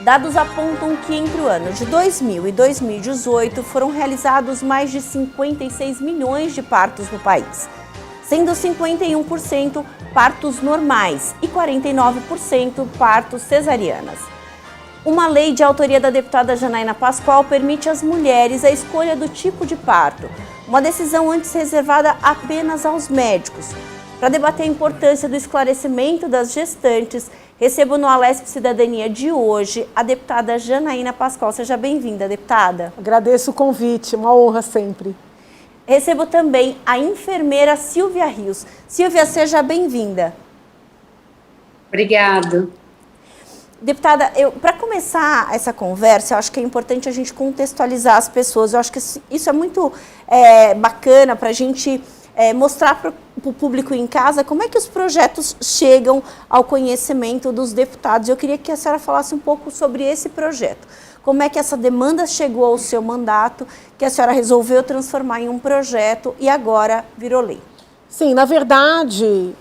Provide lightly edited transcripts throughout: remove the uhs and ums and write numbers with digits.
Dados apontam que entre o ano de 2000 e 2018 foram realizados mais de 56 milhões de partos no país, sendo 51% partos normais e 49% partos cesarianas. Uma lei de autoria da deputada Janaína Pascoal permite às mulheres a escolha do tipo de parto, uma decisão antes reservada apenas aos médicos. Para debater a importância do esclarecimento das gestantes, recebo no Alesp Cidadania de hoje a deputada Janaína Pascoal. Seja bem-vinda, deputada. Agradeço o convite, uma honra sempre. Recebo também a enfermeira Silvia Rios. Silvia, seja bem-vinda. Obrigada. Deputada, para começar essa conversa, eu acho que é importante a gente contextualizar as pessoas. Eu acho que isso é muito bacana para a gente mostrar para o público em casa como é que os projetos chegam ao conhecimento dos deputados. Eu queria que a senhora falasse um pouco sobre esse projeto. Como é que essa demanda chegou ao seu mandato, que a senhora resolveu transformar em um projeto e agora virou lei? Sim, na verdade,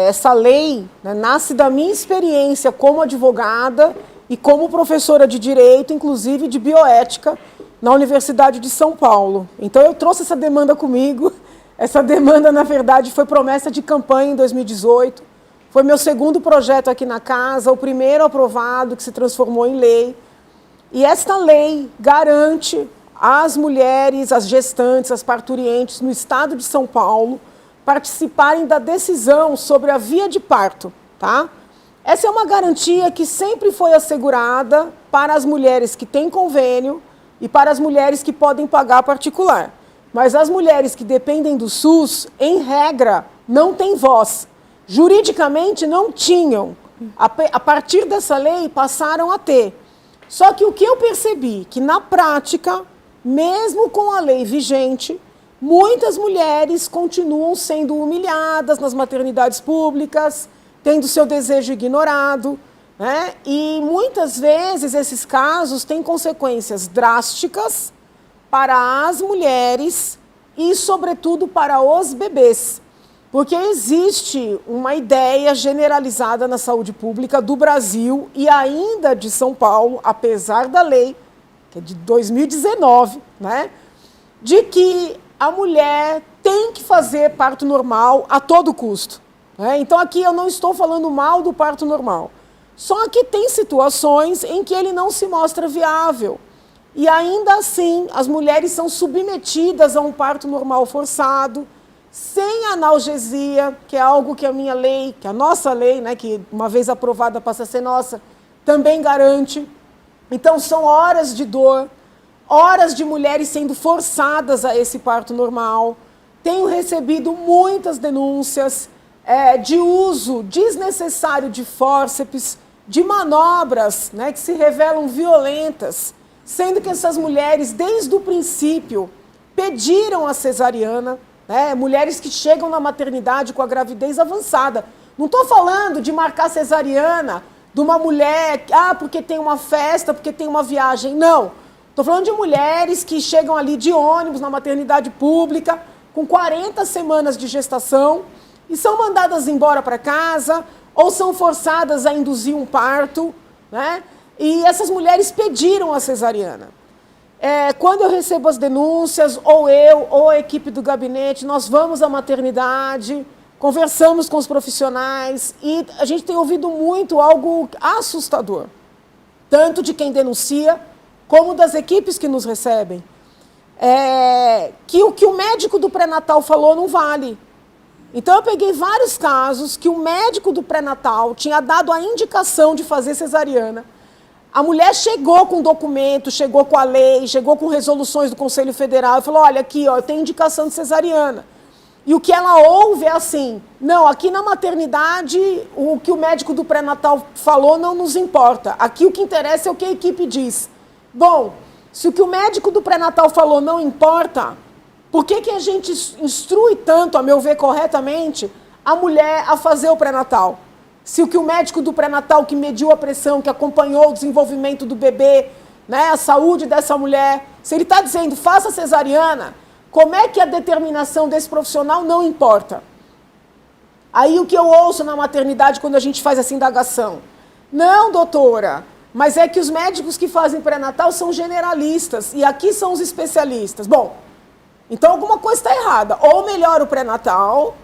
essa lei nasce da minha experiência como advogada e como professora de Direito, inclusive de Bioética, na Universidade de São Paulo. Então, eu trouxe essa demanda comigo. Essa demanda, na verdade, foi promessa de campanha em 2018. Foi meu segundo projeto aqui na casa, o primeiro aprovado, que se transformou em lei. E esta lei garante às mulheres, às gestantes, às parturientes no estado de São Paulo participarem da decisão sobre a via de parto, tá? Essa é uma garantia que sempre foi assegurada para as mulheres que têm convênio e para as mulheres que podem pagar particular. Mas as mulheres que dependem do SUS, em regra, não têm voz. Juridicamente não tinham. A partir dessa lei passaram a ter. Só que o que eu percebi, que na prática, mesmo com a lei vigente, muitas mulheres continuam sendo humilhadas nas maternidades públicas, tendo seu desejo ignorado, né? E muitas vezes esses casos têm consequências drásticas para as mulheres e, sobretudo, para os bebês. Porque existe uma ideia generalizada na saúde pública do Brasil e ainda de São Paulo, apesar da lei, que é de 2019, né? De que a mulher tem que fazer parto normal a todo custo, né? Então, aqui eu não estou falando mal do parto normal. Só que tem situações em que ele não se mostra viável. E ainda assim, as mulheres são submetidas a um parto normal forçado, sem analgesia, que é algo que a minha lei, que a nossa lei, né, que uma vez aprovada passa a ser nossa, também garante. Então, são horas de dor, horas de mulheres sendo forçadas a esse parto normal. Tenho recebido muitas denúncias de uso desnecessário de fórceps, de manobras, né, que se revelam violentas, sendo que essas mulheres, desde o princípio, pediram a cesariana, né, mulheres que chegam na maternidade com a gravidez avançada. Não estou falando de marcar cesariana de uma mulher, porque tem uma festa, porque tem uma viagem, não. Estou falando de mulheres que chegam ali de ônibus na maternidade pública, com 40 semanas de gestação, e são mandadas embora para casa, ou são forçadas a induzir um parto, né? E essas mulheres pediram a cesariana. Quando eu recebo as denúncias, ou eu, ou a equipe do gabinete, nós vamos à maternidade, conversamos com os profissionais, e a gente tem ouvido muito algo assustador, tanto de quem denuncia, como das equipes que nos recebem, que o que o médico do pré-natal falou não vale. Então, eu peguei vários casos que o médico do pré-natal tinha dado a indicação de fazer cesariana. A mulher chegou com documento, chegou com a lei, chegou com resoluções do Conselho Federal e falou, olha, aqui, ó, eu tenho indicação de cesariana. E o que ela ouve é assim, não, aqui na maternidade, o que o médico do pré-natal falou não nos importa. Aqui o que interessa é o que a equipe diz. Bom, se o que o médico do pré-natal falou não importa, por que a gente instrui tanto, a meu ver corretamente, a mulher a fazer o pré-natal? Se o que o médico do pré-natal que mediu a pressão, que acompanhou o desenvolvimento do bebê, né, a saúde dessa mulher, se ele está dizendo faça cesariana, como é que a determinação desse profissional não importa? Aí o que eu ouço na maternidade quando a gente faz essa indagação? Não, doutora, Mas é que os médicos que fazem pré-natal são generalistas e aqui são os especialistas. Bom, então alguma coisa está errada. Ou melhora o pré-natal,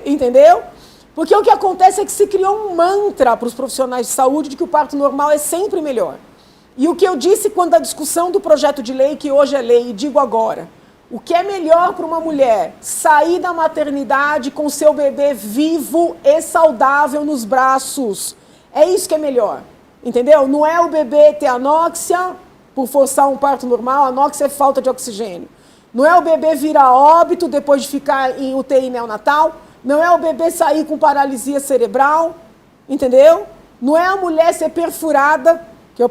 entendeu? Porque o que acontece é que se criou um mantra para os profissionais de saúde de que o parto normal é sempre melhor. E o que eu disse quando a discussão do projeto de lei, que hoje é lei, e digo agora, o que é melhor para uma mulher? Sair da maternidade com seu bebê vivo e saudável nos braços. É isso que é melhor. Entendeu? Não é o bebê ter anóxia por forçar um parto normal, anóxia é falta de oxigênio. Não é o bebê virar óbito depois de ficar em UTI neonatal. Não é o bebê sair com paralisia cerebral. Entendeu? Não é a mulher ser perfurada.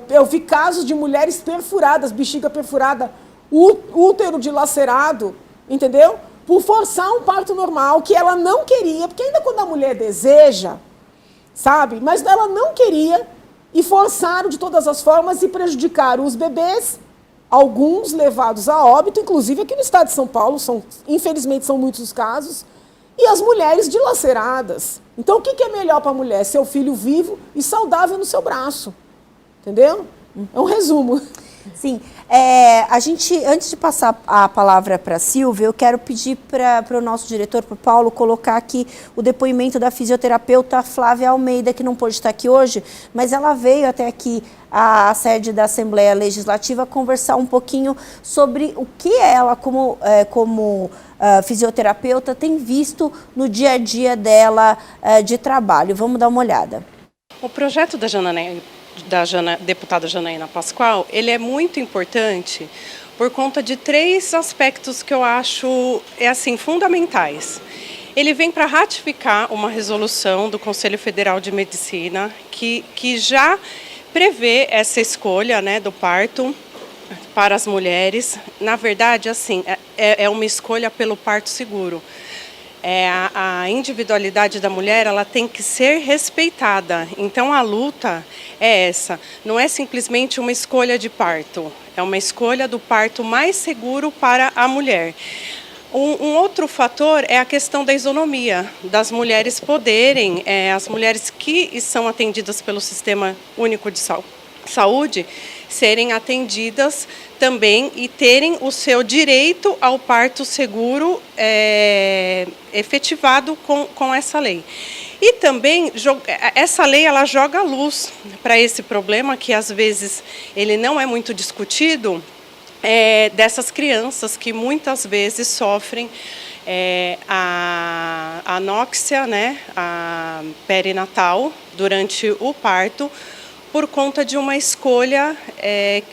Eu vi casos de mulheres perfuradas, bexiga perfurada, útero dilacerado, entendeu? Por forçar um parto normal que ela não queria, porque ainda quando a mulher deseja, sabe? Mas ela não queria. E forçaram de todas as formas e prejudicaram os bebês, alguns levados a óbito, inclusive aqui no estado de São Paulo, infelizmente são muitos os casos, e as mulheres dilaceradas. Então o que é melhor para a mulher? Seu filho vivo e saudável no seu braço. Entendeu? É um resumo. Sim. A gente, antes de passar a palavra para a Silvia, eu quero pedir para o nosso diretor, para o Paulo, colocar aqui o depoimento da fisioterapeuta Flávia Almeida, que não pôde estar aqui hoje, mas ela veio até aqui à sede da Assembleia Legislativa conversar um pouquinho sobre o que ela, como fisioterapeuta, tem visto no dia a dia dela de trabalho. Vamos dar uma olhada. O projeto da deputada Janaína Pascoal, ele é muito importante por conta de 3 aspectos que eu acho fundamentais. Ele vem para ratificar uma resolução do Conselho Federal de Medicina que já prevê essa escolha, né, do parto para as mulheres. Na verdade, é uma escolha pelo parto seguro. A individualidade da mulher, ela tem que ser respeitada. Então a luta é essa, não é simplesmente uma escolha de parto, é uma escolha do parto mais seguro para a mulher. Um outro fator é a questão da isonomia, das mulheres poderem, as mulheres que são atendidas pelo Sistema Único de Saúde, serem atendidas também e terem o seu direito ao parto seguro efetivado com essa lei. E também, essa lei ela joga luz para esse problema, que às vezes ele não é muito discutido, dessas crianças que muitas vezes sofrem a anóxia, né, a perinatal, durante o parto, por conta de uma escolha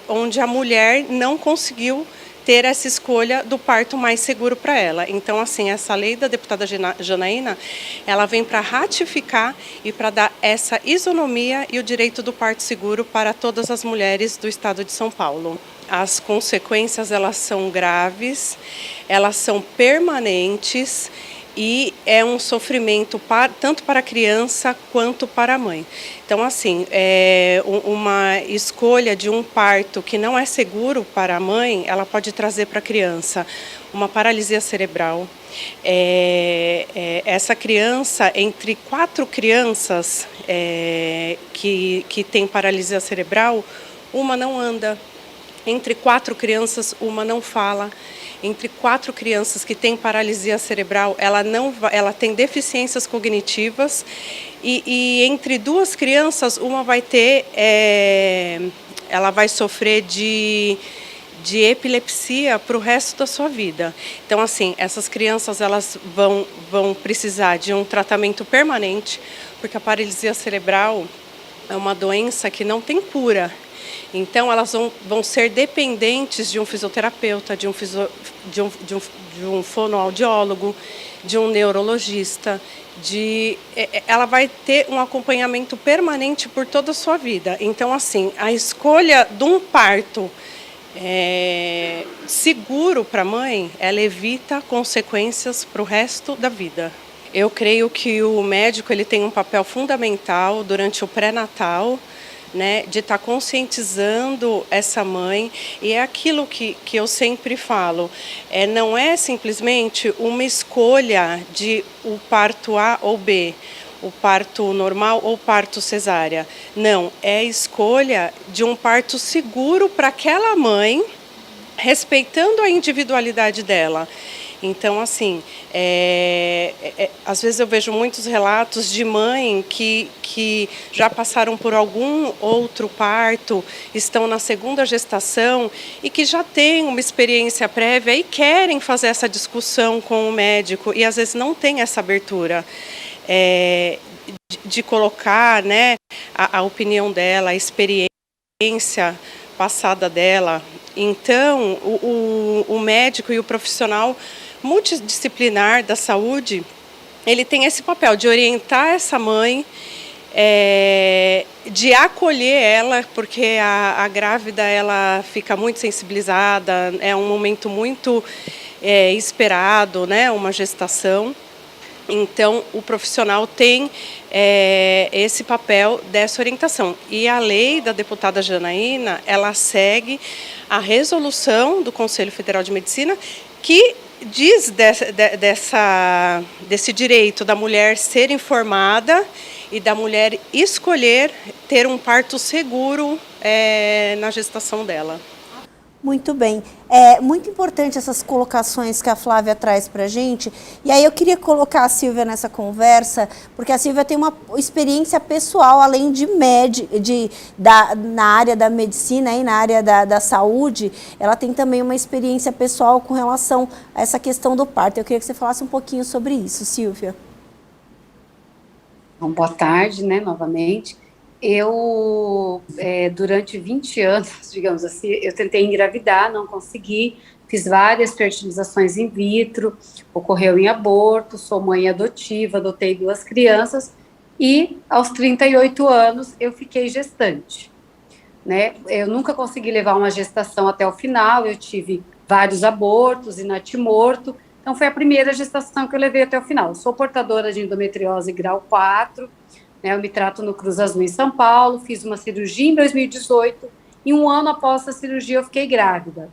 onde a mulher não conseguiu ter essa escolha do parto mais seguro para ela. Então, essa lei da deputada Janaína, ela vem para ratificar e para dar essa isonomia e o direito do parto seguro para todas as mulheres do estado de São Paulo. As consequências, elas são graves, elas são permanentes, e é um sofrimento tanto para a criança quanto para a mãe. Então, uma escolha de um parto que não é seguro para a mãe, ela pode trazer para a criança uma paralisia cerebral. Essa criança, entre 4 crianças que têm paralisia cerebral, uma não anda. Entre 4 crianças, uma não fala. Entre 4 crianças que têm paralisia cerebral, ela tem deficiências cognitivas. E entre 2 crianças, uma vai ter, ela vai sofrer de epilepsia para o resto da sua vida. Então, essas crianças elas vão precisar de um tratamento permanente, porque a paralisia cerebral é uma doença que não tem cura. Então, elas vão ser dependentes de um fisioterapeuta, de um fonoaudiólogo, de um neurologista. Ela vai ter um acompanhamento permanente por toda a sua vida. Então, a escolha de um parto seguro para a mãe, ela evita consequências para o resto da vida. Eu creio que o médico ele tem um papel fundamental durante o pré-natal, né, de estar conscientizando essa mãe, e é aquilo que eu sempre falo, não é simplesmente uma escolha de o parto A ou B. o parto normal ou parto cesárea. Não, é a escolha de um parto seguro para aquela mãe, respeitando a individualidade dela. Então, assim, às vezes eu vejo muitos relatos de mãe que já passaram por algum outro parto, estão na segunda gestação e que já têm uma experiência prévia e querem fazer essa discussão com o médico e às vezes não tem essa abertura de colocar, né, a opinião dela, a experiência passada dela. Então, o médico e o profissional multidisciplinar da saúde, ele tem esse papel de orientar essa mãe, de acolher ela, porque a grávida ela fica muito sensibilizada, é um momento muito esperado, né, uma gestação. Então, o profissional tem esse papel dessa orientação. E a lei da deputada Janaína, ela segue a resolução do Conselho Federal de Medicina, que diz desse direito da mulher ser informada e da mulher escolher ter um parto seguro na gestação dela. Muito bem. É muito importante essas colocações que a Flávia traz para a gente. E aí eu queria colocar a Silvia nessa conversa, porque a Silvia tem uma experiência pessoal, além de na área da medicina e na área da saúde, ela tem também uma experiência pessoal com relação a essa questão do parto. Eu queria que você falasse um pouquinho sobre isso, Silvia. Bom, boa tarde, né, novamente. Eu, durante 20 anos, digamos assim, eu tentei engravidar, não consegui, fiz várias fertilizações in vitro, ocorreu em aborto, sou mãe adotiva, adotei 2 crianças e aos 38 anos eu fiquei gestante, né? Eu nunca consegui levar uma gestação até o final, eu tive vários abortos e natimorto, então foi a primeira gestação que eu levei até o final. Eu sou portadora de endometriose grau 4, eu me trato no Cruz Azul em São Paulo, fiz uma cirurgia em 2018 e 1 ano após a cirurgia eu fiquei grávida.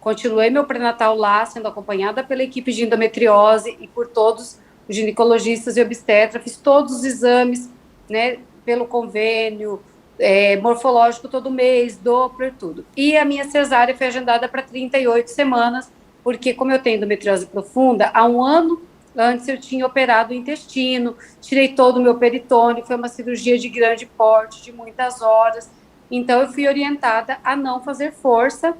Continuei meu pré-natal lá, sendo acompanhada pela equipe de endometriose e por todos os ginecologistas e obstetras, fiz todos os exames, né, pelo convênio, morfológico todo mês, Doppler, tudo. E a minha cesárea foi agendada para 38 semanas, porque como eu tenho endometriose profunda, há 1 ano antes eu tinha operado o intestino, tirei todo o meu peritônio, foi uma cirurgia de grande porte, de muitas horas. Então eu fui orientada a não fazer força,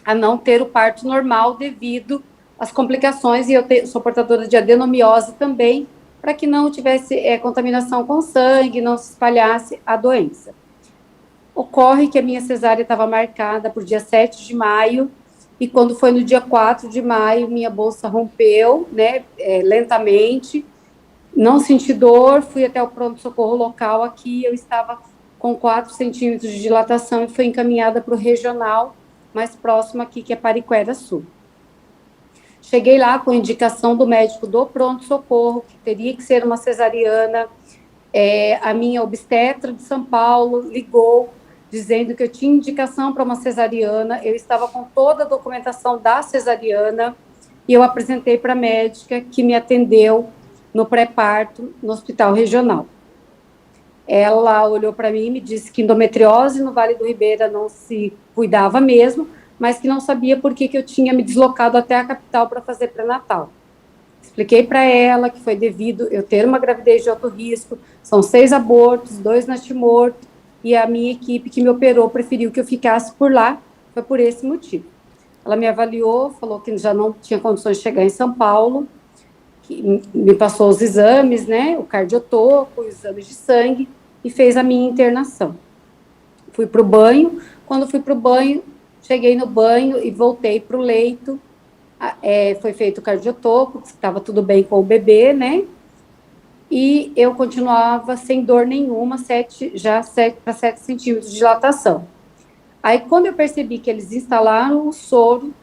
a não ter o parto normal devido às complicações, e eu sou portadora de adenomiose também, para que não tivesse contaminação com sangue, não se espalhasse a doença. Ocorre que a minha cesárea estava marcada por dia 7 de maio, e quando foi no dia 4 de maio, minha bolsa rompeu, né, lentamente, não senti dor, fui até o pronto-socorro local aqui, eu estava com 4 centímetros de dilatação e fui encaminhada para o regional mais próximo aqui, que é Pariquera Sul. Cheguei lá com indicação do médico do pronto-socorro, que teria que ser uma cesariana, a minha obstetra de São Paulo ligou, dizendo que eu tinha indicação para uma cesariana, eu estava com toda a documentação da cesariana, e eu apresentei para a médica que me atendeu no pré-parto no hospital regional. Ela olhou para mim e me disse que endometriose no Vale do Ribeira não se cuidava mesmo, mas que não sabia por que eu tinha me deslocado até a capital para fazer pré-natal. Expliquei para ela que foi devido eu ter uma gravidez de alto risco, são 6 abortos, 2 natimortos, e a minha equipe que me operou preferiu que eu ficasse por lá, foi por esse motivo. Ela me avaliou, falou que já não tinha condições de chegar em São Paulo, que me passou os exames, né, o cardiotoco, os exames de sangue, e fez a minha internação. Fui para o banho, quando fui para o banho, cheguei no banho e voltei para o leito, foi feito o cardiotoco, estava tudo bem com o bebê, né, e eu continuava sem dor nenhuma, 7 para 7 centímetros de dilatação. Aí, quando eu percebi que eles instalaram o soro,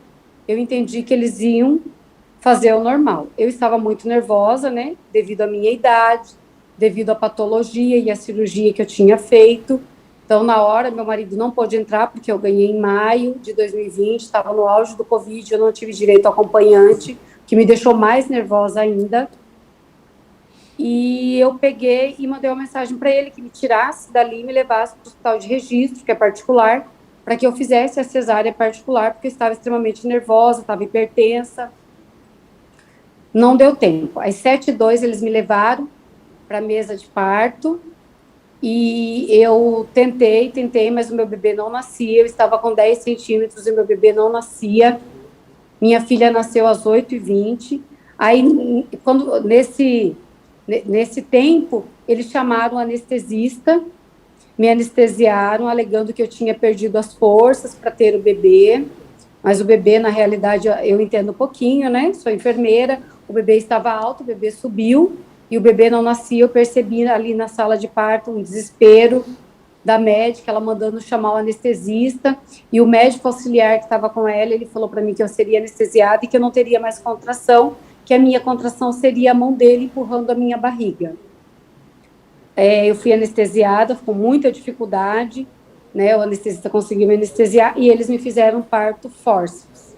eu entendi que eles iam fazer o normal. Eu estava muito nervosa, né, devido à minha idade, devido à patologia e à cirurgia que eu tinha feito. Então, na hora, meu marido não pôde entrar, porque eu ganhei em maio de 2020, estava no auge do Covid, eu não tive direito ao acompanhante, que me deixou mais nervosa ainda. E eu peguei e mandei uma mensagem para ele que me tirasse dali e me levasse para o hospital de registro, que é particular, para que eu fizesse a cesárea particular, porque eu estava extremamente nervosa, estava hipertensa. Não deu tempo. Às 7h02 eles me levaram para a mesa de parto e eu tentei, mas o meu bebê não nascia. Eu estava com 10 centímetros e meu bebê não nascia. Minha filha nasceu às 8h20. Aí, nesse tempo, eles chamaram o anestesista, me anestesiaram, alegando que eu tinha perdido as forças para ter o bebê. Mas o bebê, na realidade, eu entendo um pouquinho, né? Sou enfermeira, o bebê estava alto, o bebê subiu, e o bebê não nascia. Eu percebi ali na sala de parto um desespero da médica, ela mandando chamar o anestesista, e o médico auxiliar que estava com ela, ele falou para mim que eu seria anestesiada e que eu não teria mais contração, que a minha contração seria a mão dele empurrando a minha barriga. Eu fui anestesiada com muita dificuldade, né? O anestesista conseguiu me anestesiar e eles me fizeram um parto forceps.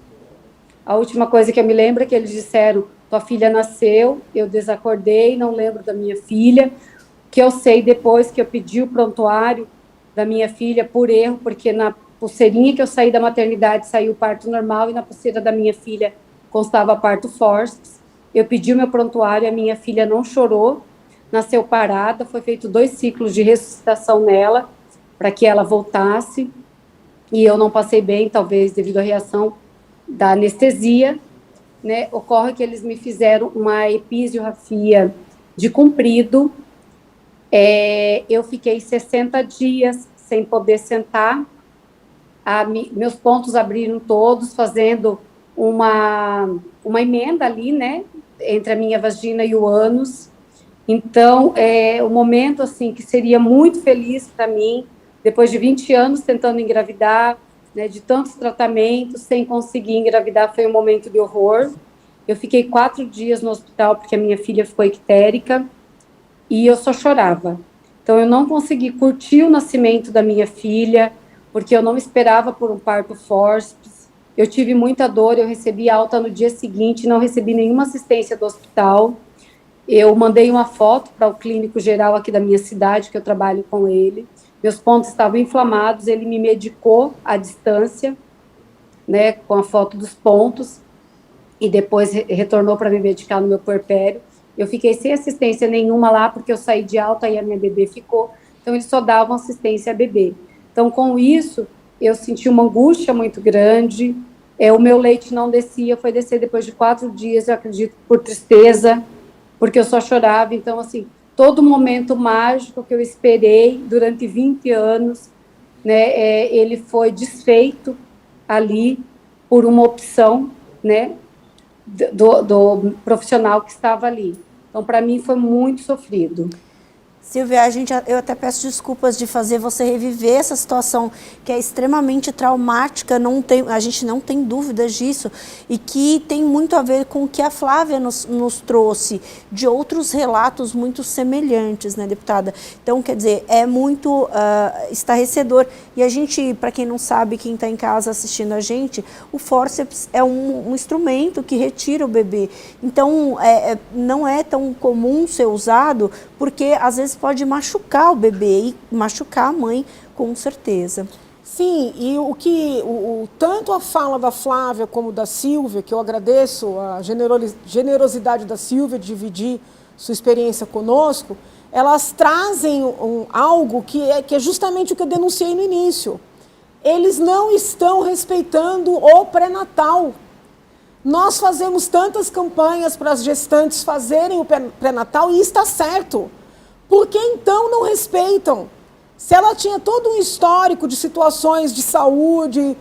A última coisa que eu me lembro é que eles disseram: tua filha nasceu. Eu desacordei, não lembro da minha filha. Que eu sei depois que eu pedi o prontuário da minha filha por erro, porque na pulseirinha que eu saí da maternidade saiu o parto normal e na pulseira da minha filha constava parto forceps. Eu pedi o meu prontuário, a minha filha não chorou, nasceu parada, foi feito 2 ciclos de ressuscitação nela, para que ela voltasse, e eu não passei bem, talvez devido à reação da anestesia, né? Ocorre que eles me fizeram uma episiografia de comprido, eu fiquei 60 dias sem poder sentar, meus pontos abriram todos, fazendo uma emenda ali, né, entre a minha vagina e o ânus. Então, o momento, assim, que seria muito feliz para mim, depois de 20 anos tentando engravidar, né, de tantos tratamentos, sem conseguir engravidar, foi um momento de horror. Eu fiquei 4 dias no hospital, porque a minha filha ficou ictérica, e eu só chorava. Então, eu não consegui curtir o nascimento da minha filha, porque eu não esperava por um parto forceps. Eu tive muita dor, eu recebi alta no dia seguinte, não recebi nenhuma assistência do hospital. Eu mandei uma foto para o clínico geral aqui da minha cidade, que eu trabalho com ele. Meus pontos estavam inflamados, ele me medicou à distância, né, com a foto dos pontos, e depois retornou para me medicar no meu puerpério. Eu fiquei sem assistência nenhuma lá, porque eu saí de alta e a minha bebê ficou. Então, eles só davam assistência a bebê. Então, com isso, eu senti uma angústia muito grande. O meu leite não descia, foi descer depois de 4 dias, eu acredito, por tristeza, porque eu só chorava. Então, assim, todo momento mágico que eu esperei durante 20 anos, né, ele foi desfeito ali por uma opção, né, do profissional que estava ali. Então, para mim, foi muito sofrido. Silvia, eu até peço desculpas de fazer você reviver essa situação que é extremamente traumática, a gente não tem dúvidas disso, e que tem muito a ver com o que a Flávia nos trouxe de outros relatos muito semelhantes, né, deputada? Então, quer dizer, é muito estarrecedor. E a gente, para quem não sabe, quem está em casa assistindo a gente, o forceps é um instrumento que retira o bebê. Então, não é tão comum ser usado, porque às vezes pode machucar o bebê e machucar a mãe, com certeza. Sim, e tanto a fala da Flávia como da Silvia, que eu agradeço a generosidade da Silvia de dividir sua experiência conosco, elas trazem algo que é justamente o que eu denunciei no início. Eles não estão respeitando o pré-natal. Nós fazemos tantas campanhas para as gestantes fazerem o pré-natal e está certo. Por que então não respeitam? Se ela tinha todo um histórico de situações de saúde,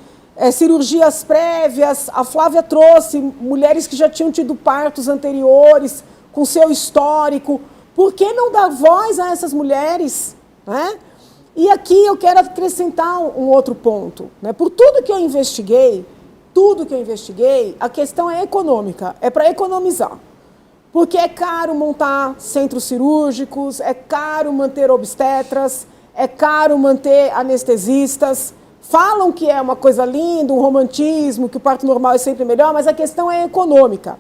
cirurgias prévias, a Flávia trouxe mulheres que já tinham tido partos anteriores, com seu histórico, por que não dar voz a essas mulheres? Né? E aqui eu quero acrescentar um outro ponto. Né? Por tudo que eu investiguei, a questão é econômica, é para economizar. Porque é caro montar centros cirúrgicos, é caro manter obstetras, é caro manter anestesistas. Falam que é uma coisa linda, um romantismo, que o parto normal é sempre melhor, mas a questão é econômica.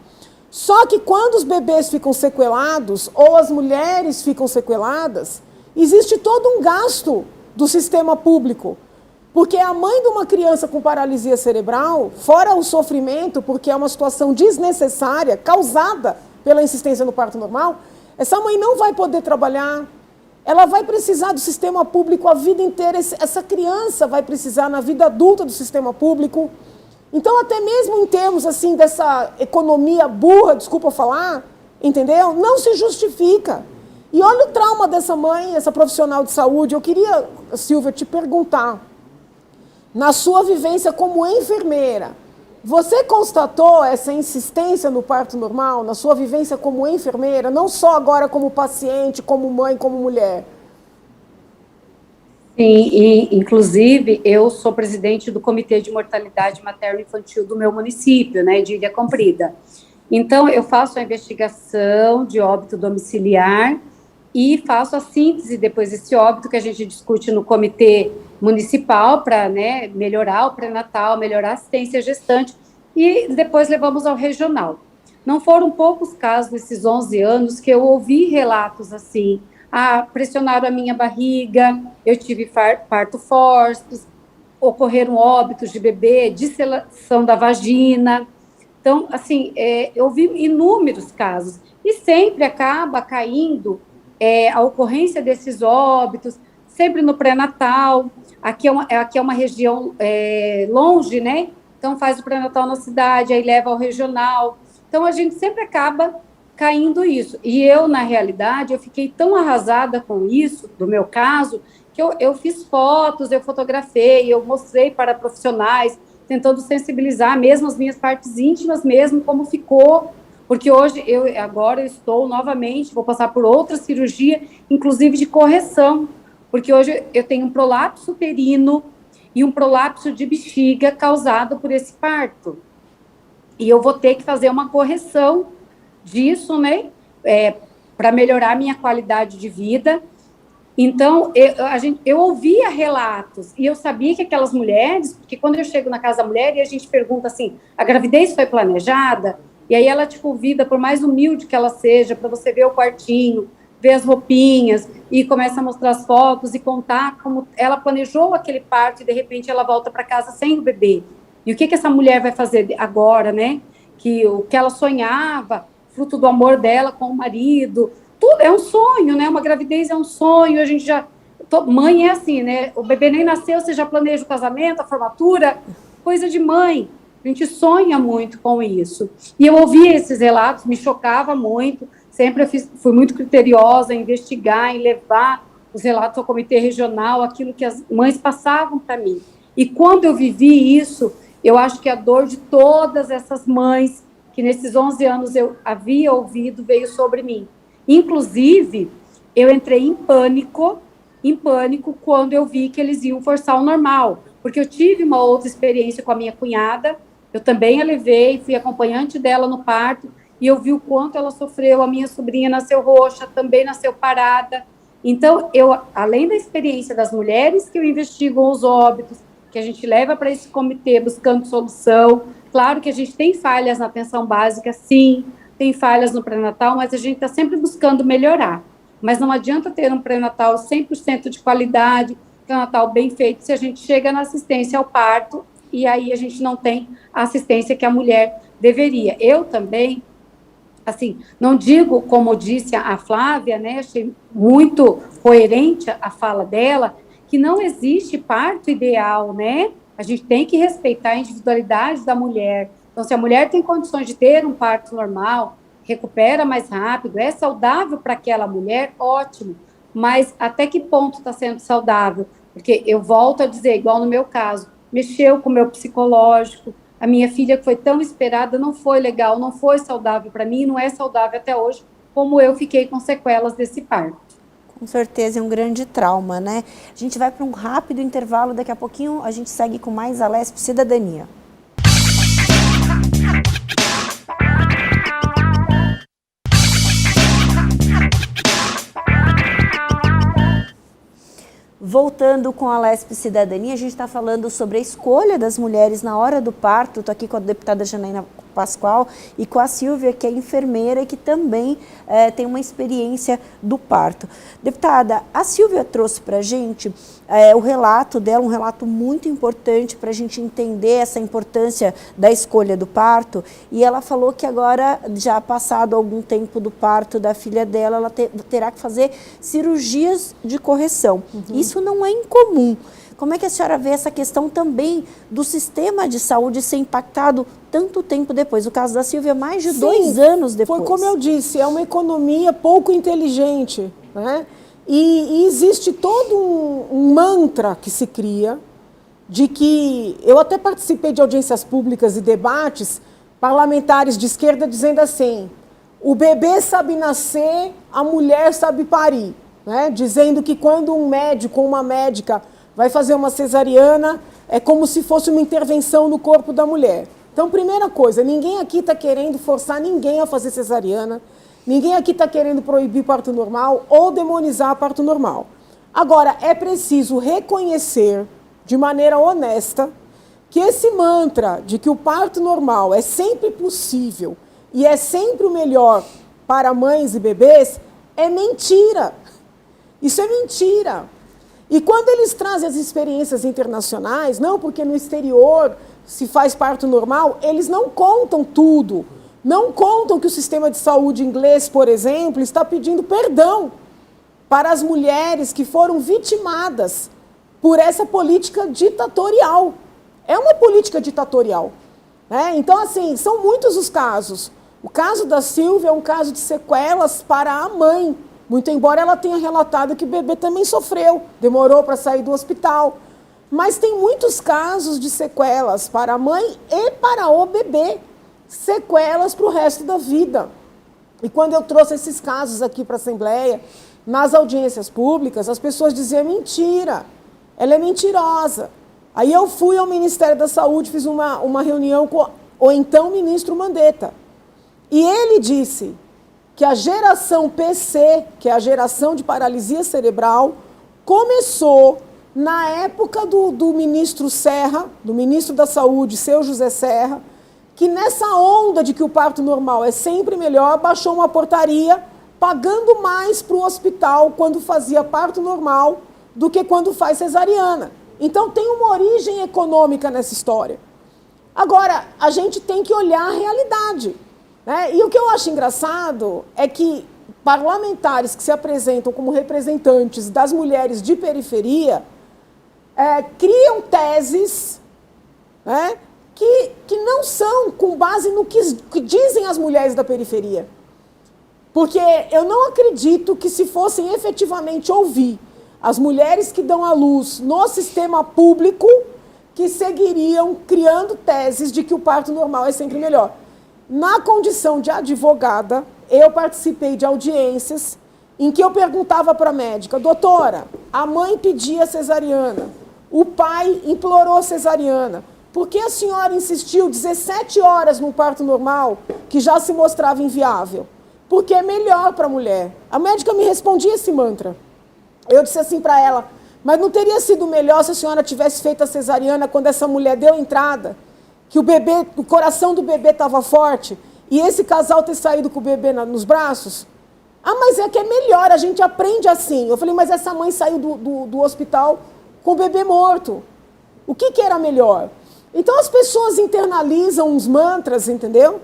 Só que quando os bebês ficam sequelados ou as mulheres ficam sequeladas, existe todo um gasto do sistema público. Porque a mãe de uma criança com paralisia cerebral, fora o sofrimento, porque é uma situação desnecessária, causada pela insistência no parto normal, essa mãe não vai poder trabalhar, ela vai precisar do sistema público a vida inteira, essa criança vai precisar na vida adulta do sistema público. Então, até mesmo em termos assim, dessa economia burra, desculpa falar, entendeu? Não se justifica. E olha o trauma dessa mãe, essa profissional de saúde. Eu queria, Silvia, te perguntar, na sua vivência como enfermeira, você constatou essa insistência no parto normal, na sua vivência como enfermeira, não só agora como paciente, como mãe, como mulher? Sim, e, inclusive, eu sou presidente do Comitê de Mortalidade Materno-Infantil do meu município, né, de Ilha Comprida. Então, eu faço a investigação de óbito domiciliar e faço a síntese depois desse óbito que a gente discute no comitê municipal para, né, melhorar o pré-natal, melhorar a assistência gestante e depois levamos ao regional. Não foram poucos casos nesses 11 anos que eu ouvi relatos assim, pressionaram a minha barriga, eu tive parto forte, ocorreram óbitos de bebê, dissecção da vagina. Então, assim, eu vi inúmeros casos e sempre acaba caindo a ocorrência desses óbitos, sempre no pré-natal. Aqui é uma região longe, né? Então, faz o pré-natal na cidade, aí leva ao regional. Então, a gente sempre acaba caindo isso. E eu, na realidade, eu fiquei tão arrasada com isso, do meu caso, que eu fiz fotos, eu fotografei, eu mostrei para profissionais, tentando sensibilizar mesmo as minhas partes íntimas, mesmo como ficou, porque hoje, agora eu estou novamente, vou passar por outra cirurgia, inclusive de correção, porque hoje eu tenho um prolapso uterino e um prolapso de bexiga causado por esse parto. E eu vou ter que fazer uma correção disso, né, para melhorar a minha qualidade de vida. Então, eu ouvia relatos, e eu sabia que aquelas mulheres, porque quando eu chego na casa da mulher e a gente pergunta assim, a gravidez foi planejada? E aí ela te convida, por mais humilde que ela seja, para você ver o quartinho, ver as roupinhas, e começa a mostrar as fotos e contar como ela planejou aquele parto e, de repente, ela volta para casa sem o bebê. E o que essa mulher vai fazer agora, né? Que o que ela sonhava, fruto do amor dela com o marido, tudo é um sonho, né? Uma gravidez é um sonho, a gente já... Mãe é assim, né? O bebê nem nasceu, você já planeja o casamento, a formatura, coisa de mãe. A gente sonha muito com isso. E eu ouvia esses relatos, me chocava muito, sempre fui muito criteriosa em investigar, em levar os relatos ao comitê regional, aquilo que as mães passavam para mim. E quando eu vivi isso, eu acho que a dor de todas essas mães que nesses 11 anos eu havia ouvido veio sobre mim. Inclusive, eu entrei em pânico quando eu vi que eles iam forçar o normal, porque eu tive uma outra experiência com a minha cunhada, eu também a levei, fui acompanhante dela no parto, e eu vi o quanto ela sofreu, a minha sobrinha nasceu roxa, também nasceu parada. Então, além da experiência das mulheres que eu investigo os óbitos, que a gente leva para esse comitê buscando solução, claro que a gente tem falhas na atenção básica, sim, tem falhas no pré-natal, mas a gente está sempre buscando melhorar. Mas não adianta ter um pré-natal 100% de qualidade, pré-natal bem feito, se a gente chega na assistência ao parto e aí a gente não tem a assistência que a mulher deveria. Eu também, assim, não digo, como disse a Flávia, né, achei muito coerente a fala dela, que não existe parto ideal, né? A gente tem que respeitar a individualidade da mulher. Então, se a mulher tem condições de ter um parto normal, recupera mais rápido, é saudável para aquela mulher, ótimo. Mas até que ponto está sendo saudável? Porque eu volto a dizer, igual no meu caso, mexeu com o meu psicológico, a minha filha que foi tão esperada não foi legal, não foi saudável para mim, não é saudável até hoje, como eu fiquei com sequelas desse parto. Com certeza é um grande trauma, né? A gente vai para um rápido intervalo, daqui a pouquinho a gente segue com mais Alesp Cidadania. Voltando com a Alesp Cidadania, a gente está falando sobre a escolha das mulheres na hora do parto. Estou aqui com a deputada Janaína Pascoal, e com a Silvia, que é enfermeira e que também tem uma experiência do parto. Deputada, a Silvia trouxe para a gente o relato dela, um relato muito importante para a gente entender essa importância da escolha do parto, e ela falou que agora, já passado algum tempo do parto da filha dela, ela terá que fazer cirurgias de correção. Isso não é incomum. Como é que a senhora vê essa questão também do sistema de saúde ser impactado tanto tempo depois? O caso da Silvia, mais de 2 anos depois. Foi como eu disse, é uma economia pouco inteligente, né? E existe todo um mantra que se cria de que... Eu até participei de audiências públicas e debates parlamentares de esquerda dizendo assim: o bebê sabe nascer, a mulher sabe parir, né? Dizendo que quando um médico ou uma médica vai fazer uma cesariana, é como se fosse uma intervenção no corpo da mulher. Então, primeira coisa, ninguém aqui está querendo forçar ninguém a fazer cesariana, ninguém aqui está querendo proibir parto normal ou demonizar parto normal. Agora, é preciso reconhecer, de maneira honesta, que esse mantra de que o parto normal é sempre possível e é sempre o melhor para mães e bebês é mentira. Isso é mentira. E quando eles trazem as experiências internacionais, não, porque no exterior se faz parto normal, eles não contam tudo. Não contam que o sistema de saúde inglês, por exemplo, está pedindo perdão para as mulheres que foram vitimadas por essa política ditatorial. É uma política ditatorial, né? Então, assim, são muitos os casos. O caso da Silvia é um caso de sequelas para a mãe, muito embora ela tenha relatado que o bebê também sofreu, demorou para sair do hospital. Mas tem muitos casos de sequelas para a mãe e para o bebê, sequelas para o resto da vida. E quando eu trouxe esses casos aqui para a Assembleia, nas audiências públicas, as pessoas diziam: mentira, ela é mentirosa. Aí eu fui ao Ministério da Saúde, fiz uma reunião com o então ministro Mandetta. E ele disse que a geração PC, que é a geração de paralisia cerebral, começou na época do ministro Serra, do ministro da Saúde, seu José Serra, que nessa onda de que o parto normal é sempre melhor, baixou uma portaria pagando mais para o hospital quando fazia parto normal do que quando faz cesariana. Então tem uma origem econômica nessa história. Agora, a gente tem que olhar a realidade, né? E o que eu acho engraçado é que parlamentares que se apresentam como representantes das mulheres de periferia criam teses, né, que não são com base no que dizem as mulheres da periferia. Porque eu não acredito que, se fossem efetivamente ouvir as mulheres que dão à luz no sistema público, que seguiriam criando teses de que o parto normal é sempre melhor. Na condição de advogada, eu participei de audiências em que eu perguntava para a médica: doutora, a mãe pedia cesariana, o pai implorou cesariana, por que a senhora insistiu 17 horas no parto normal, que já se mostrava inviável? Porque é melhor para a mulher. A médica me respondia esse mantra. Eu disse assim para ela: mas não teria sido melhor se a senhora tivesse feito a cesariana quando essa mulher deu entrada, que o coração do bebê estava forte, e esse casal ter saído com o bebê nos braços? Ah, mas é que é melhor, a gente aprende assim. Eu falei: mas essa mãe saiu do hospital com o bebê morto. O que era melhor? Então as pessoas internalizam uns mantras, entendeu?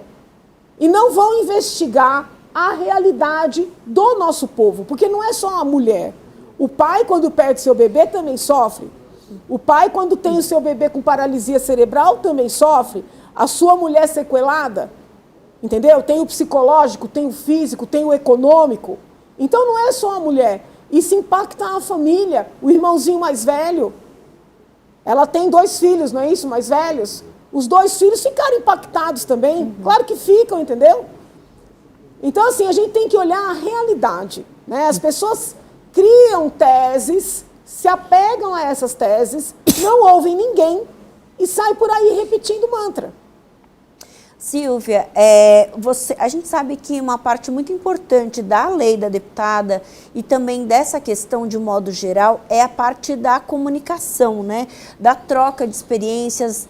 E não vão investigar a realidade do nosso povo, porque não é só a mulher. O pai, quando perde seu bebê, também sofre. O pai, quando tem o seu bebê com paralisia cerebral, também sofre. A sua mulher sequelada, entendeu? Tem o psicológico, tem o físico, tem o econômico. Então não é só a mulher. Isso impacta a família. O irmãozinho mais velho, ela tem 2 filhos, não é isso? Mais velhos. Os 2 filhos ficaram impactados também. Claro que ficam, entendeu? Então, assim, a gente tem que olhar a realidade, né? As pessoas criam teses, se apegam a essas teses, não ouvem ninguém e saem por aí repetindo mantra. Silvia, a gente sabe que uma parte muito importante da lei da deputada e também dessa questão de um modo geral é a parte da comunicação, né? Da troca de experiências,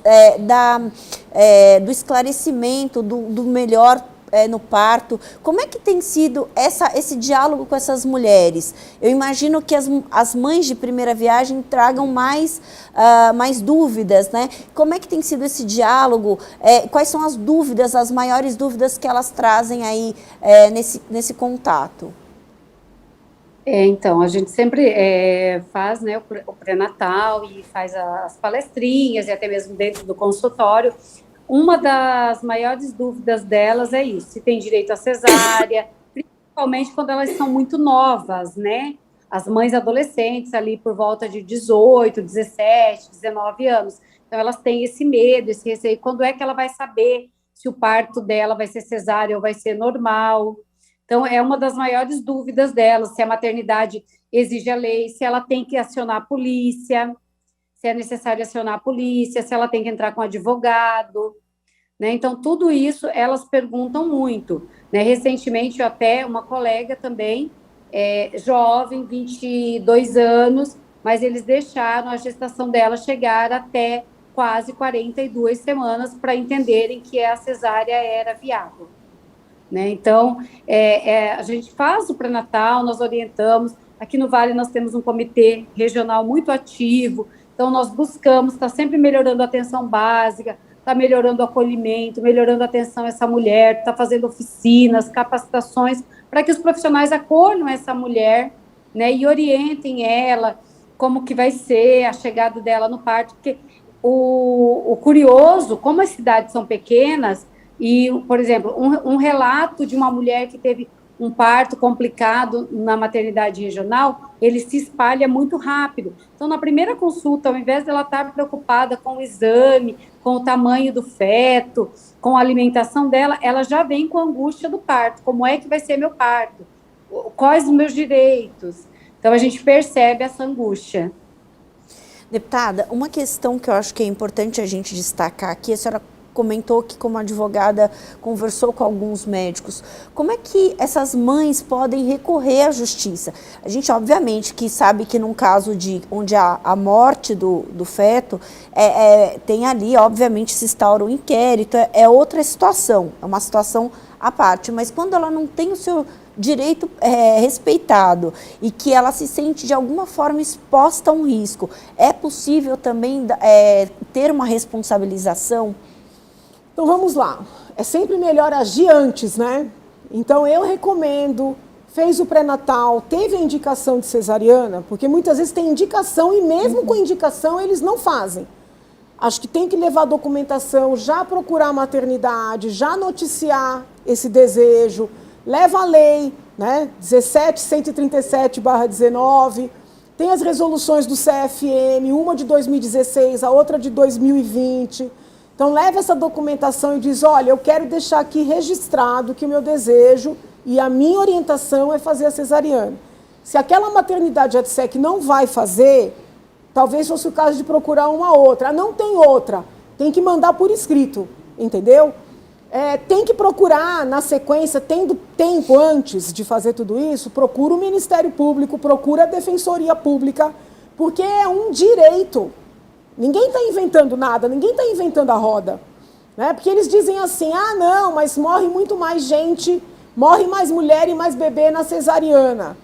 do esclarecimento, do melhor no parto. Como é que tem sido esse diálogo com essas mulheres? Eu imagino que as mães de primeira viagem tragam mais dúvidas, né? Como é que tem sido esse diálogo? Quais são as dúvidas, as maiores dúvidas que elas trazem aí nesse contato? Então, a gente sempre faz, né, o pré-natal e faz as palestrinhas e até mesmo dentro do consultório. Uma das maiores dúvidas delas é isso, se tem direito à cesárea, principalmente quando elas são muito novas, né? As mães adolescentes ali por volta de 18, 17, 19 anos. Então, elas têm esse medo, esse receio. Quando é que ela vai saber se o parto dela vai ser cesárea ou vai ser normal? Então, é uma das maiores dúvidas delas, se a maternidade exige a lei, se ela tem que acionar a polícia, se é necessário acionar a polícia, se ela tem que entrar com advogado, né? Então, tudo isso elas perguntam muito, né? Recentemente, até uma colega também, jovem, 22 anos, mas eles deixaram a gestação dela chegar até quase 42 semanas para entenderem que a cesárea era viável, né? Então, a gente faz o pré-natal, nós orientamos. Aqui no Vale nós temos um comitê regional muito ativo. Então, nós buscamos, está sempre melhorando a atenção básica, está melhorando o acolhimento, melhorando a atenção a essa mulher, está fazendo oficinas, capacitações, para que os profissionais acolham essa mulher, né, e orientem ela, como que vai ser a chegada dela no parto. Porque o curioso, como as cidades são pequenas, e, por exemplo, um relato de uma mulher que teve um parto complicado na maternidade regional, ele se espalha muito rápido. Então, na primeira consulta, ao invés dela estar preocupada com o exame, com o tamanho do feto, com a alimentação dela, ela já vem com a angústia do parto. Como é que vai ser meu parto? Quais os meus direitos? Então, a gente percebe essa angústia. Deputada, uma questão que eu acho que é importante a gente destacar aqui, a senhora comentou que como advogada conversou com alguns médicos. Como é que essas mães podem recorrer à justiça? A gente obviamente que sabe que num caso onde há a morte do feto, tem ali, obviamente, se instaura um inquérito, é outra situação, é uma situação à parte, mas quando ela não tem o seu direito respeitado e que ela se sente de alguma forma exposta a um risco, é possível também ter uma responsabilização? Então vamos lá, é sempre melhor agir antes, né? Então eu recomendo, fez o pré-natal, teve a indicação de cesariana, porque muitas vezes tem indicação e mesmo com indicação eles não fazem. Acho que tem que levar documentação, já procurar a maternidade, já noticiar esse desejo, leva a lei, né? 17.137/19, tem as resoluções do CFM, uma de 2016, a outra de 2020. Então, leva essa documentação e diz, olha, eu quero deixar aqui registrado que o meu desejo e a minha orientação é fazer a cesariana. Se aquela maternidade já disser que não vai fazer, talvez fosse o caso de procurar uma outra. Não tem outra, tem que mandar por escrito, entendeu? Tem que procurar, na sequência, tendo tempo antes de fazer tudo isso, procura o Ministério Público, procura a Defensoria Pública, porque é um direito. Ninguém está inventando nada, ninguém está inventando a roda, né? Porque eles dizem assim, não, mas morre muito mais gente, morre mais mulher e mais bebê na cesariana.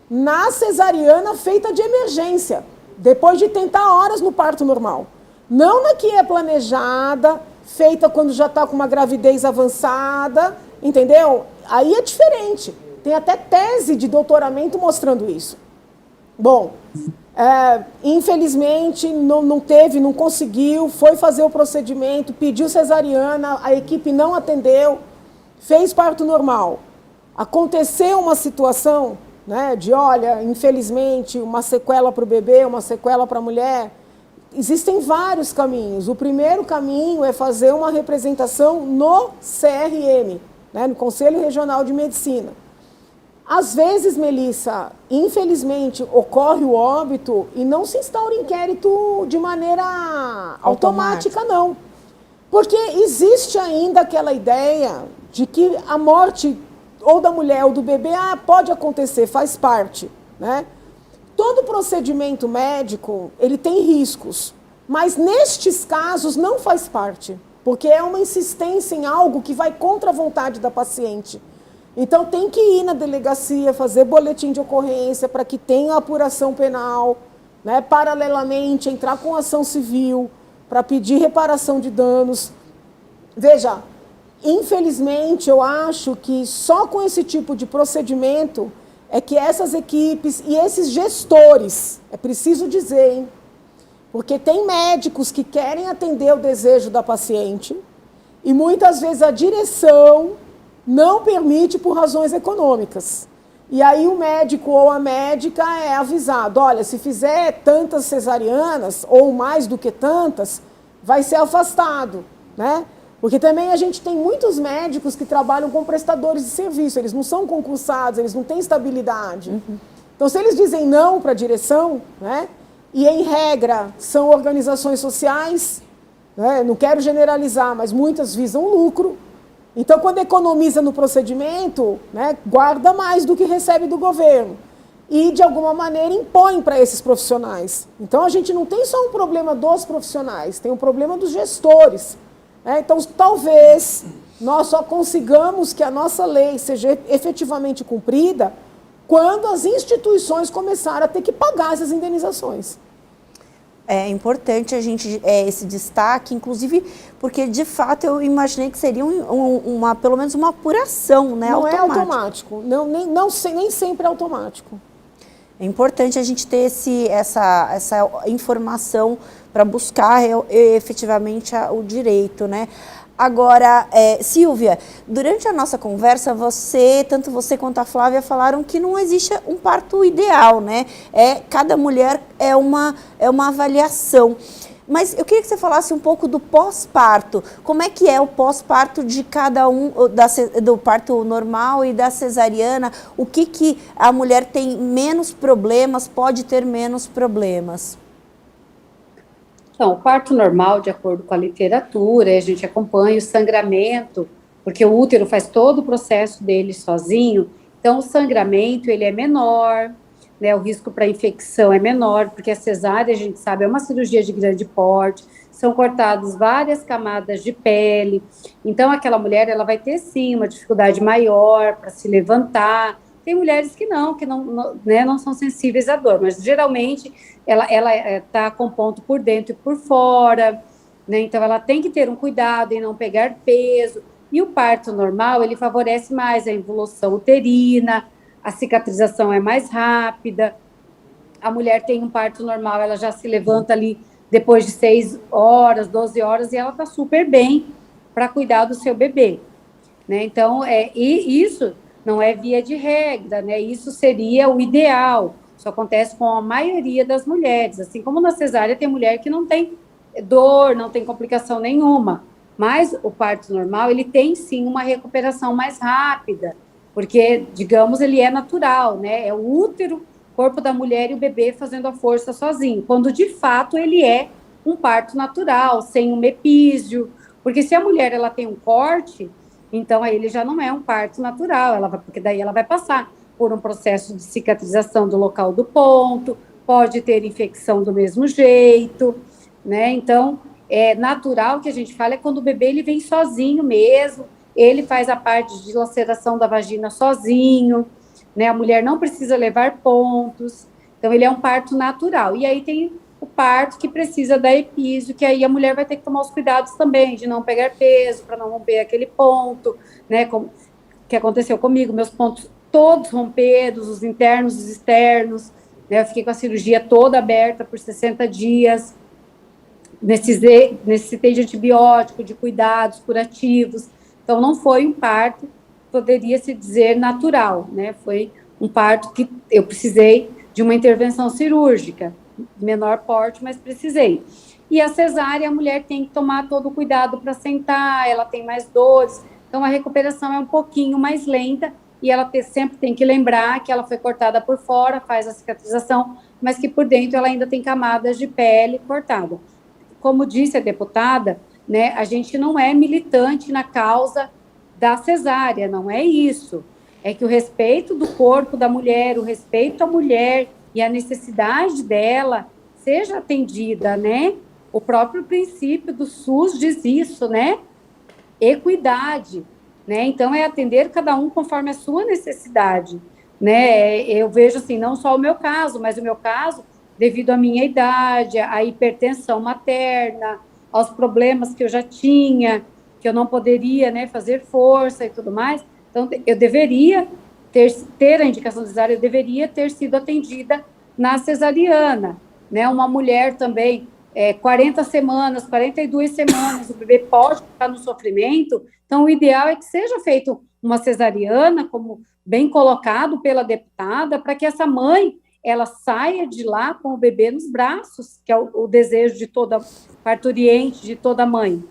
Na cesariana feita de emergência, depois de tentar horas no parto normal. Não na que é planejada, feita quando já está com uma gravidez avançada, entendeu? Aí é diferente. Tem até tese de doutoramento mostrando isso. Bom, infelizmente não conseguiu, foi fazer o procedimento, pediu cesariana, a equipe não atendeu, fez parto normal. Aconteceu uma situação, né, de, olha, infelizmente, uma sequela para o bebê, uma sequela para a mulher. Existem vários caminhos. O primeiro caminho é fazer uma representação no CRM, né, no Conselho Regional de Medicina. Às vezes, Melissa, infelizmente, ocorre o óbito e não se instaura inquérito de maneira automática, não. Porque existe ainda aquela ideia de que a morte ou da mulher ou do bebê pode acontecer, faz parte, né? Todo procedimento médico, ele tem riscos, mas nestes casos não faz parte, porque é uma insistência em algo que vai contra a vontade da paciente. Então tem que ir na delegacia, fazer boletim de ocorrência para que tenha apuração penal, né? Paralelamente entrar com ação civil para pedir reparação de danos. Veja, infelizmente eu acho que só com esse tipo de procedimento é que essas equipes e esses gestores, é preciso dizer, hein? Porque tem médicos que querem atender o desejo da paciente e muitas vezes a direção não permite por razões econômicas. E aí o médico ou a médica é avisado, olha, se fizer tantas cesarianas ou mais do que tantas, vai ser afastado, né? Porque também a gente tem muitos médicos que trabalham com prestadores de serviço, eles não são concursados, eles não têm estabilidade. Então, se eles dizem não para a direção, né, e em regra são organizações sociais, né, não quero generalizar, mas muitas visam lucro, então quando economiza no procedimento, né, guarda mais do que recebe do governo e de alguma maneira impõe para esses profissionais. Então a gente não tem só um problema dos profissionais, tem um problema dos gestores. Então, talvez nós só consigamos que a nossa lei seja efetivamente cumprida quando as instituições começarem a ter que pagar essas indenizações. É importante a gente esse destaque, inclusive porque, de fato, eu imaginei que seria pelo menos uma apuração, né? Não é automático, nem sempre é automático. É importante a gente ter essa informação para buscar efetivamente o direito, né? Agora, Silvia, durante a nossa conversa, tanto você quanto a Flávia falaram que não existe um parto ideal, né? Cada mulher é uma avaliação. Mas eu queria que você falasse um pouco do pós-parto. Como é que é o pós-parto de cada um, do parto normal e da cesariana? O que a mulher tem menos problemas, pode ter menos problemas? Então, o parto normal, de acordo com a literatura, a gente acompanha o sangramento, porque o útero faz todo o processo dele sozinho, então o sangramento ele é menor, né, o risco para infecção é menor, porque a cesárea, a gente sabe, é uma cirurgia de grande porte, são cortadas várias camadas de pele, então aquela mulher ela vai ter sim uma dificuldade maior para se levantar. Tem mulheres que não são sensíveis à dor, mas geralmente ela está com ponto por dentro e por fora, né? Então ela tem que ter um cuidado em não pegar peso. E o parto normal, ele favorece mais a involução uterina, a cicatrização é mais rápida. A mulher tem um parto normal, ela já se levanta ali depois de 6 horas, 12 horas, e ela está super bem para cuidar do seu bebê, né? Então, e isso não é via de regra, né? Isso seria o ideal. Isso acontece com a maioria das mulheres. Assim como na cesárea tem mulher que não tem dor, não tem complicação nenhuma. Mas o parto normal, ele tem sim uma recuperação mais rápida, porque, digamos, ele é natural, né? É o útero, corpo da mulher e o bebê fazendo a força sozinho, quando de fato ele é um parto natural, sem um epísio, porque se a mulher ela tem um corte, então aí ele já não é um parto natural, porque daí ela vai passar por um processo de cicatrização do local do ponto, pode ter infecção do mesmo jeito, né? Então, natural que a gente fala é quando o bebê ele vem sozinho mesmo, ele faz a parte de laceração da vagina sozinho, né? A mulher não precisa levar pontos, então ele é um parto natural. E aí tem o parto que precisa da epísio, que aí a mulher vai ter que tomar os cuidados também, de não pegar peso, para não romper aquele ponto, né? Como que aconteceu comigo, meus pontos todos rompidos, os internos, os externos, né? Eu fiquei com a cirurgia toda aberta por 60 dias, necessitei de antibiótico, de cuidados curativos, então não foi um parto, poderia-se dizer natural, né? Foi um parto que eu precisei de uma intervenção cirúrgica, menor porte, mas precisei. E a cesárea, a mulher tem que tomar todo o cuidado para sentar, ela tem mais dores, então a recuperação é um pouquinho mais lenta, e ela sempre tem que lembrar que ela foi cortada por fora, faz a cicatrização, mas que por dentro ela ainda tem camadas de pele cortada. Como disse a deputada, né? A gente não é militante na causa da cesárea, não é isso. É que o respeito do corpo da mulher, o respeito à mulher e a necessidade dela seja atendida, né? O próprio princípio do SUS diz isso, né? Equidade, né? Então, é atender cada um conforme a sua necessidade, né? Eu vejo, assim, não só o meu caso, mas o meu caso, devido à minha idade, à hipertensão materna, aos problemas que eu já tinha, que eu não poderia, né, fazer força e tudo mais. Então, eu deveria ter a indicação de cesárea, eu deveria ter sido atendida na cesariana, né? Uma mulher também, 40 semanas, 42 semanas, o bebê pode ficar no sofrimento, então o ideal é que seja feito uma cesariana, como bem colocado pela deputada, para que essa mãe, ela saia de lá com o bebê nos braços, que é o desejo de toda parturiente, de toda mãe,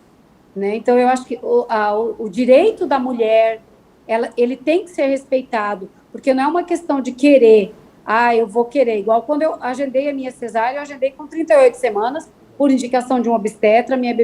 né? Então, eu acho que o direito da mulher, ele tem que ser respeitado, porque não é uma questão de querer, eu vou querer, igual quando eu agendei a minha cesárea, eu agendei com 38 semanas, por indicação de um obstetra, minha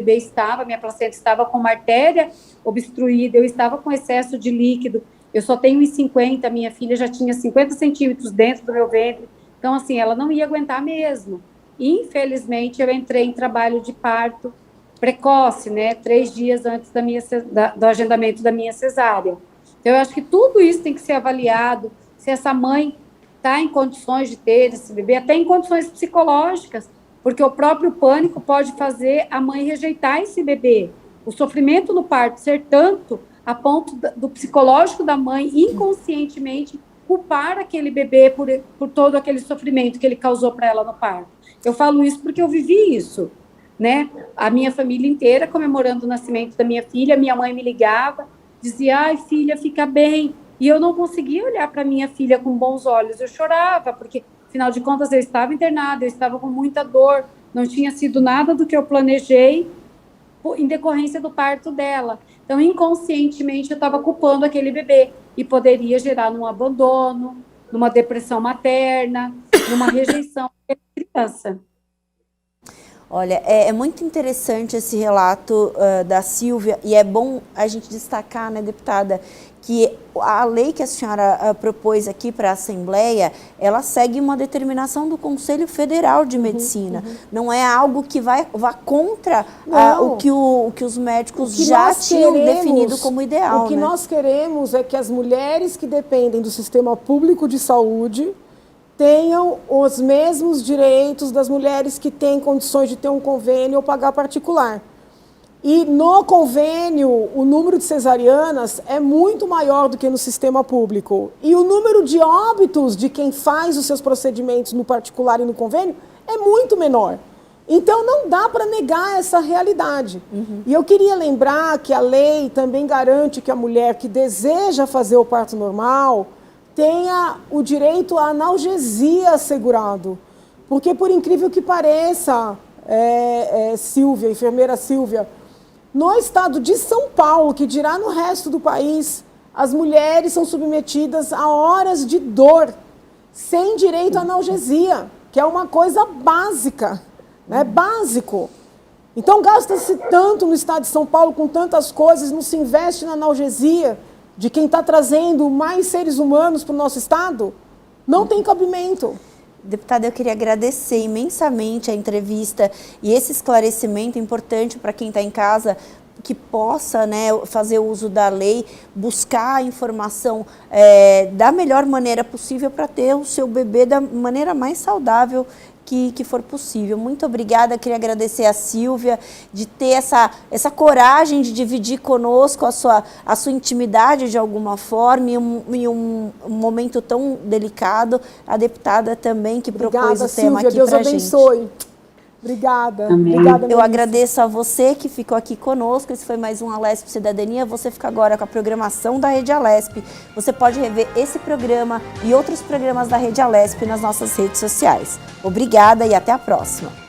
placenta estava com uma artéria obstruída, eu estava com excesso de líquido, eu só tenho 1,50, minha filha já tinha 50 centímetros dentro do meu ventre, então, assim, ela não ia aguentar mesmo. Infelizmente, eu entrei em trabalho de parto precoce, né, 3 dias antes do agendamento da minha cesárea. Então, eu acho que tudo isso tem que ser avaliado, se essa mãe está em condições de ter esse bebê, até em condições psicológicas, porque o próprio pânico pode fazer a mãe rejeitar esse bebê. O sofrimento no parto ser tanto a ponto do psicológico da mãe inconscientemente culpar aquele bebê por todo aquele sofrimento que ele causou para ela no parto. Eu falo isso porque eu vivi isso, né? A minha família inteira comemorando o nascimento da minha filha, minha mãe me ligava, dizia, ai, filha, fica bem. E eu não conseguia olhar para minha filha com bons olhos, eu chorava, porque, afinal de contas, eu estava internada, eu estava com muita dor, não tinha sido nada do que eu planejei em decorrência do parto dela. Então, inconscientemente, eu estava culpando aquele bebê e poderia gerar num abandono, numa depressão materna, numa rejeição da criança. Olha, é muito interessante esse relato da Silvia, e é bom a gente destacar, né, deputada, que a lei que a senhora propôs aqui para a Assembleia, ela segue uma determinação do Conselho Federal de Medicina. Não é algo que vá contra o que os médicos já tinham definido como ideal. O que nós queremos é que as mulheres que dependem do sistema público de saúde tenham os mesmos direitos das mulheres que têm condições de ter um convênio ou pagar particular. E no convênio, o número de cesarianas é muito maior do que no sistema público. E o número de óbitos de quem faz os seus procedimentos no particular e no convênio é muito menor. Então, não dá para negar essa realidade. E eu queria lembrar que a lei também garante que a mulher que deseja fazer o parto normal tenha o direito à analgesia assegurado. Porque, por incrível que pareça, Silvia, enfermeira Silvia, no estado de São Paulo, que dirá no resto do país, as mulheres são submetidas a horas de dor, sem direito à analgesia, que é uma coisa básica, né? Básico. Então, gasta-se tanto no estado de São Paulo com tantas coisas, não se investe na analgesia de quem está trazendo mais seres humanos para o nosso estado? Não tem cabimento. Deputada, eu queria agradecer imensamente a entrevista e esse esclarecimento importante para quem está em casa, que possa, né, fazer uso da lei, buscar a informação da melhor maneira possível para ter o seu bebê da maneira mais saudável que for possível. Muito obrigada, queria agradecer a Silvia de ter essa coragem de dividir conosco a sua intimidade de alguma forma em um momento tão delicado. A deputada também que propôs o tema aqui para a gente. Deus abençoe. Obrigada. Amém. Obrigada, eu agradeço a você que ficou aqui conosco. Esse foi mais um Alesp Cidadania. Você fica agora com a programação da Rede Alesp. Você pode rever esse programa e outros programas da Rede Alesp nas nossas redes sociais. Obrigada e até a próxima.